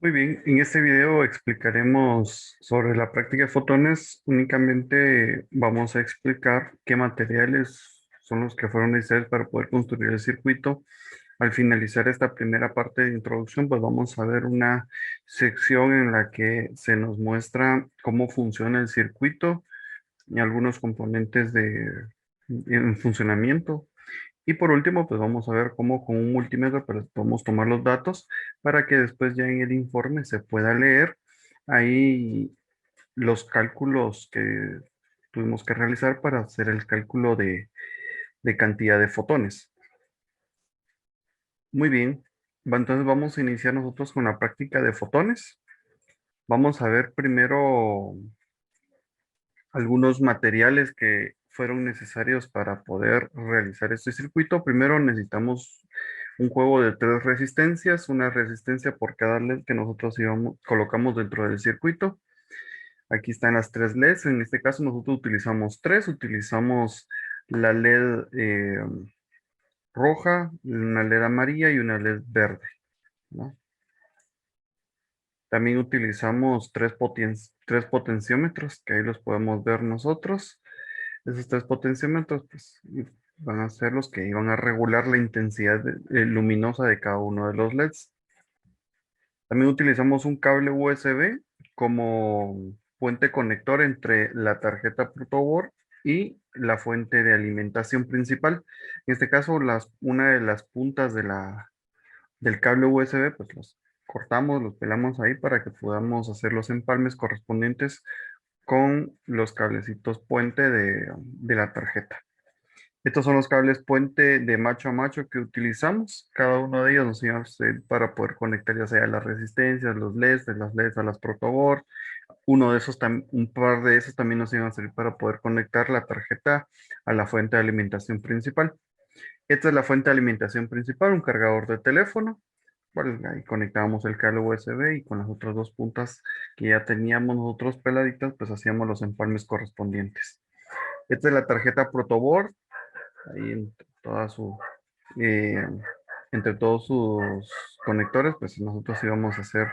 Muy bien, en este video explicaremos sobre la práctica de fotones. Únicamente vamos a explicar qué materiales son los que fueron necesarios para poder construir el circuito. Al finalizar esta primera parte de introducción, pues vamos a ver una sección en la que se nos muestra cómo funciona el circuito y algunos componentes en funcionamiento. Y por último, pues vamos a ver cómo con un multímetro pues, podemos tomar los datos para que después ya en el informe se pueda leer ahí los cálculos que tuvimos que realizar para hacer el cálculo de cantidad de fotones. Muy bien, entonces vamos a iniciar nosotros con la práctica de fotones. Vamos a ver primero algunos materiales que fueron necesarios para poder realizar este circuito. Primero necesitamos un juego de tres resistencias, una resistencia por cada LED que nosotros colocamos dentro del circuito. Aquí están las tres LEDs. En este caso nosotros utilizamos tres. Utilizamos la LED roja, una LED amarilla y una LED verde, ¿no? También utilizamos tres potenciómetros, que ahí los podemos ver nosotros. Esos tres potenciómetros pues, van a ser los que iban a regular la intensidad luminosa de cada uno de los LEDs. También utilizamos un cable USB como fuente conector entre la tarjeta protoboard y la fuente de alimentación principal. En este caso, una de las puntas del cable USB, pues los cortamos, los pelamos ahí para que podamos hacer los empalmes correspondientes con los cablecitos puente de la tarjeta. Estos son los cables puente de macho a macho que utilizamos. Cada uno de ellos nos sirve para poder conectar ya sea las resistencias, los LEDs, de las LEDs a las protoboard. Un par de esos también nos iban a servir para poder conectar la tarjeta a la fuente de alimentación principal. Esta es la fuente de alimentación principal, un cargador de teléfono. Bueno, ahí conectábamos el cable USB y con las otras dos puntas que ya teníamos nosotros peladitas, pues hacíamos los empalmes correspondientes. Esta es la tarjeta protoboard, ahí en toda su, eh, entre todos sus conectores, pues nosotros íbamos a hacer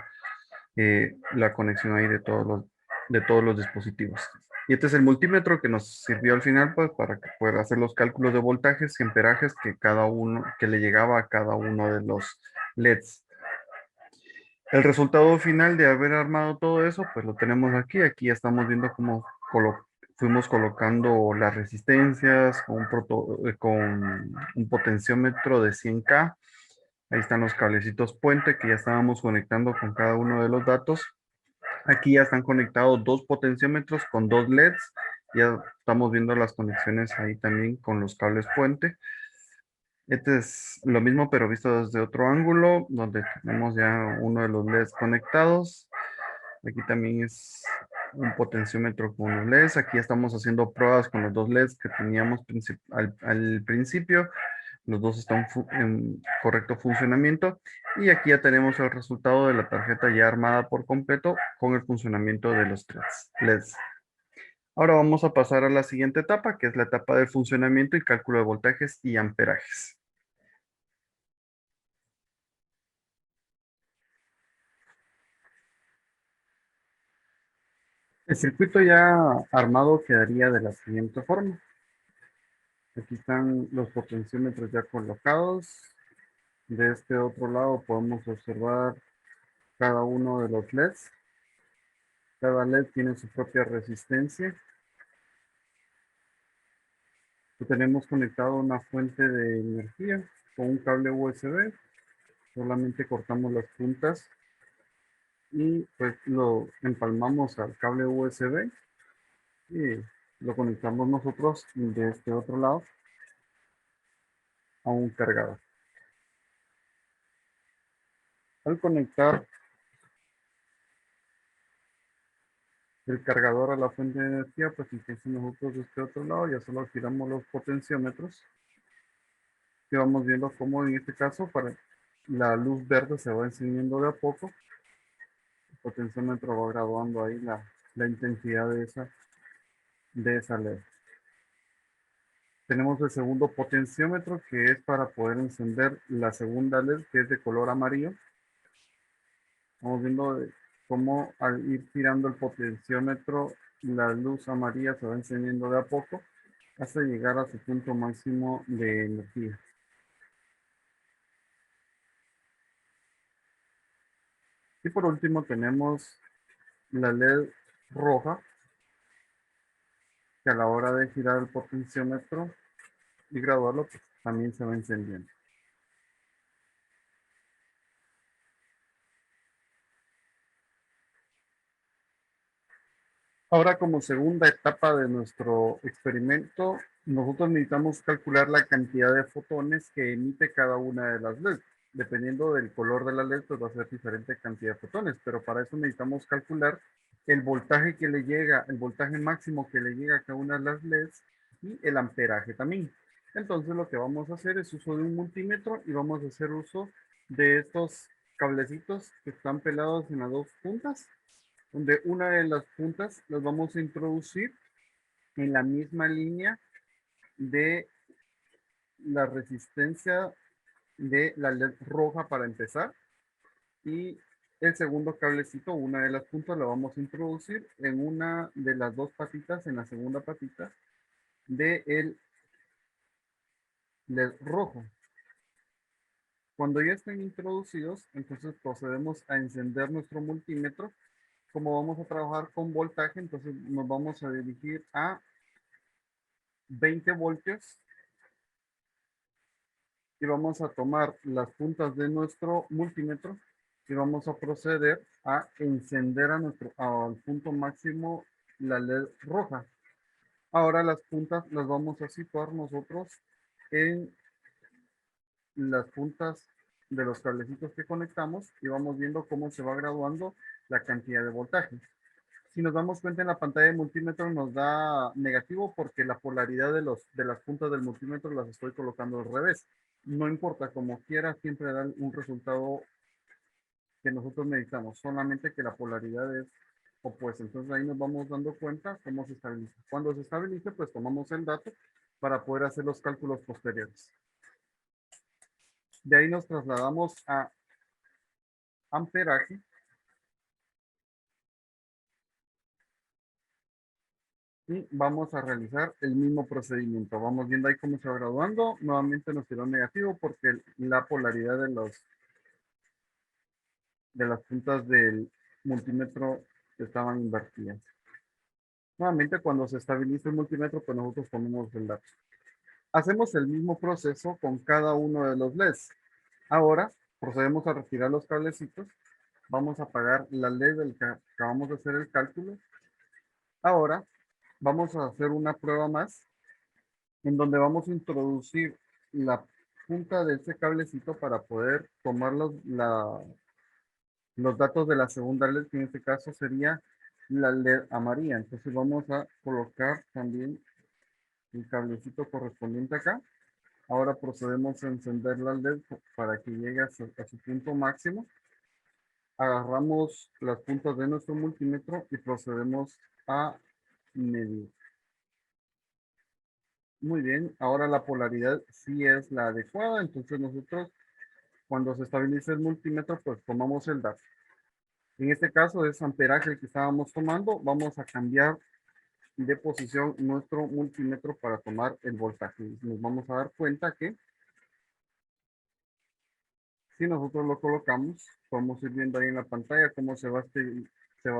la conexión ahí de todos los dispositivos. Y este es el multímetro que nos sirvió al final, pues, para poder hacer los cálculos de voltajes y amperajes que le llegaba a cada uno de los LEDs. El resultado final de haber armado todo eso, pues lo tenemos aquí. Aquí ya estamos viendo cómo fuimos colocando las resistencias con un potenciómetro de 100K. Ahí están los cablecitos puente que ya estábamos conectando con cada uno de los datos. Aquí ya están conectados dos potenciómetros con dos LEDs. Ya estamos viendo las conexiones ahí también con los cables puente. Este es lo mismo, pero visto desde otro ángulo, donde tenemos ya uno de los LEDs conectados. Aquí también es un potenciómetro con los LEDs. Aquí estamos haciendo pruebas con los dos LEDs que teníamos al principio. Los dos están en correcto funcionamiento. Y aquí ya tenemos el resultado de la tarjeta ya armada por completo con el funcionamiento de los tres LEDs. Ahora vamos a pasar a la siguiente etapa, que es la etapa del funcionamiento y cálculo de voltajes y amperajes. El circuito ya armado quedaría de la siguiente forma. Aquí están los potenciómetros ya colocados. De este otro lado podemos observar cada uno de los LEDs. Cada LED tiene su propia resistencia. Y tenemos conectado una fuente de energía con un cable USB. Solamente cortamos las puntas y pues lo empalmamos al cable USB y lo conectamos nosotros de este otro lado a un cargador. Al conectar el cargador a la fuente de energía, pues entonces nosotros de este otro lado ya solo giramos los potenciómetros y vamos viendo cómo en este caso para la luz verde se va encendiendo de a poco. El potenciómetro va graduando ahí la intensidad de esa LED. Tenemos el segundo potenciómetro que es para poder encender la segunda LED que es de color amarillo. Vamos viendo cómo al ir girando el potenciómetro, la luz amarilla se va encendiendo de a poco hasta llegar a su punto máximo de energía. Y por último tenemos la LED roja, que a la hora de girar el potenciómetro y graduarlo, pues, también se va encendiendo. Ahora, como segunda etapa de nuestro experimento, nosotros necesitamos calcular la cantidad de fotones que emite cada una de las LED. Dependiendo del color de la LED, pues va a ser diferente cantidad de fotones, pero para eso necesitamos calcular el voltaje que le llega, el voltaje máximo que le llega a cada una de las LEDs y el amperaje también. Entonces lo que vamos a hacer es uso de un multímetro y vamos a hacer uso de estos cablecitos que están pelados en las dos puntas, donde una de las puntas las vamos a introducir en la misma línea de la resistencia de la LED roja para empezar, y el segundo cablecito, una de las puntas, lo vamos a introducir en una de las dos patitas, en la segunda patita de el LED rojo. Cuando ya estén introducidos, entonces procedemos a encender nuestro multímetro. Como vamos a trabajar con voltaje, entonces nos vamos a dirigir a 20 voltios y vamos a tomar las puntas de nuestro multímetro y vamos a proceder a encender al punto máximo la LED roja. Ahora las puntas las vamos a situar nosotros en las puntas de los cablecitos que conectamos y vamos viendo cómo se va graduando la cantidad de voltaje. Si nos damos cuenta, en la pantalla de multímetro nos da negativo porque la polaridad de las puntas del multímetro las estoy colocando al revés. No importa, como quiera, siempre dan un resultado que nosotros necesitamos, solamente que la polaridad es opuesta. Entonces ahí nos vamos dando cuenta cómo se estabiliza. Cuando se estabilice, pues tomamos el dato para poder hacer los cálculos posteriores. De ahí nos trasladamos a amperaje. Y vamos a realizar el mismo procedimiento. Vamos viendo ahí cómo se va graduando. Nuevamente nos tiró negativo porque la polaridad de las puntas del multímetro estaban invertidas. Nuevamente, cuando se estabiliza el multímetro, pues nosotros ponemos el dato. Hacemos el mismo proceso con cada uno de los LEDs. Ahora procedemos a retirar los cablecitos. Vamos a apagar la LED del que acabamos de hacer el cálculo. Ahora vamos a hacer una prueba más en donde vamos a introducir la punta de este cablecito para poder tomar los datos de la segunda LED, que en este caso sería la LED amarilla. Entonces vamos a colocar también el cablecito correspondiente acá. Ahora procedemos a encender la LED para que llegue a su punto máximo. Agarramos las puntas de nuestro multímetro y procedemos a medir. Muy bien, ahora la polaridad sí es la adecuada, entonces nosotros cuando se estabilice el multímetro pues tomamos el dato. En este caso es amperaje el que estábamos tomando, vamos a cambiar de posición nuestro multímetro para tomar el voltaje. Nos vamos a dar cuenta que si nosotros lo colocamos, podemos ir viendo ahí en la pantalla cómo se va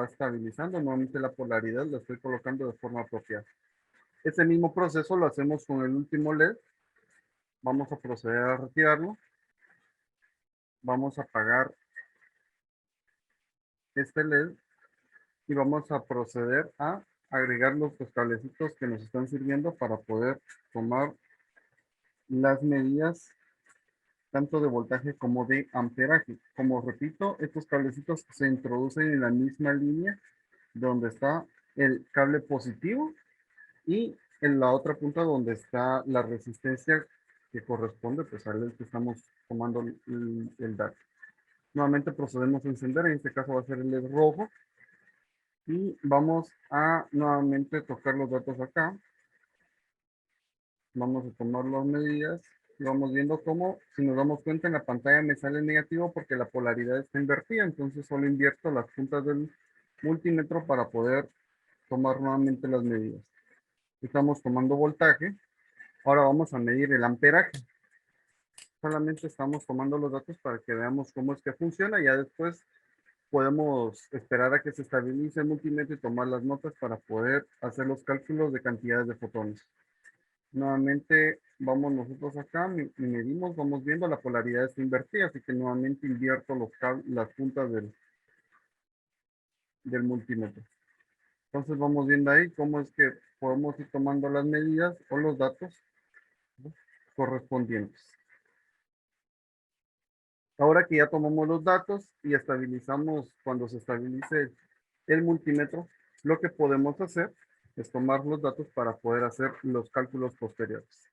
estabilizando. Nuevamente la polaridad la estoy colocando de forma apropiada. Este mismo proceso lo hacemos con el último LED. Vamos a proceder a retirarlo. Vamos a apagar este LED y vamos a proceder a agregar los cablecitos que nos están sirviendo para poder tomar las medidas tanto de voltaje como de amperaje. Como repito, estos cablecitos se introducen en la misma línea donde está el cable positivo y en la otra punta donde está la resistencia que corresponde pues al LED que estamos tomando el dato. Nuevamente procedemos a encender, en este caso va a ser el LED rojo. Y vamos a nuevamente tocar los datos acá. Vamos a tomar las medidas y vamos viendo cómo, si nos damos cuenta en la pantalla me sale negativo porque la polaridad está invertida, entonces solo invierto las puntas del multímetro para poder tomar nuevamente las medidas. Estamos tomando voltaje, ahora vamos a medir el amperaje. Solamente estamos tomando los datos para que veamos cómo es que funciona, ya después podemos esperar a que se estabilice el multímetro y tomar las notas para poder hacer los cálculos de cantidades de fotones. Nuevamente vamos nosotros acá y medimos, vamos viendo la polaridad está invertida, así que nuevamente invierto las puntas del multímetro. Entonces vamos viendo ahí cómo es que podemos ir tomando las medidas o los datos, ¿no?, correspondientes. Ahora que ya tomamos los datos y estabilizamos, cuando se estabilice el multímetro, lo que podemos hacer es tomar los datos para poder hacer los cálculos posteriores.